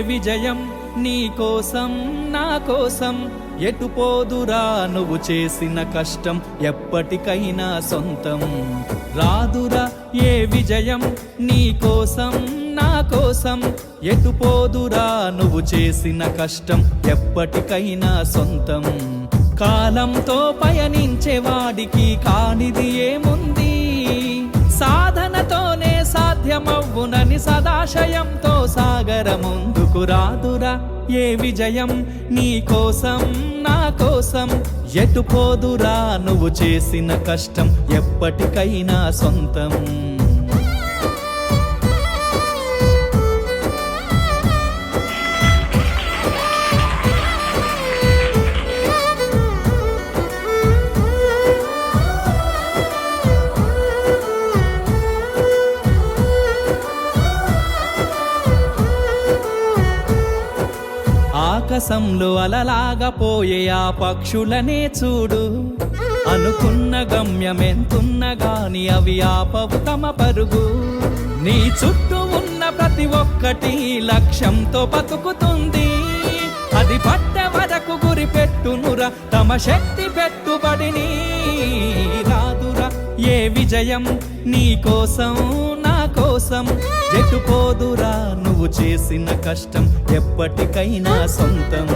విజయం నీ కోసం నా కోసం ఎటు పోదురా నువ్వు చేసిన కష్టం ఎప్పటికైనా సొంతం రాదురా ఏ విజయం నీ కోసం నా కోసం ఎటు పోదురా నువ్వు చేసిన కష్టం ఎప్పటికైనా సొంతం కాలంతో పయనించే వాడికి కానిది ఏముంది సాధనతోనే సాధ్యమవ్వునని సదాశయంతో సాగర ముందుకు రాదురా ఏ విజయం నీ కోసం నా కోసం ఎటు పోదురా నువ్వు చేసిన కష్టం ఎప్పటికైనా సొంతం ఆకాశంలో అలలాగా పోయే ఆ పక్షులనే చూడు అనుకున్న గమ్యమెంతున్న గాని అవి ఆపవు తమ పరుగు నీ చుట్టూ ఉన్న ప్రతి ఒక్కటి లక్ష్యంతో బతుకుతుంది అది పట్టే వరకు గురి పెట్టునురా తమ శక్తి పెట్టుబడిని రాదురా ఏ విజయం నీ కోసం నా కోసం ఎటు పోదురా నువ్వు చేసిన కష్టం ఎప్పటికైనా సొంతం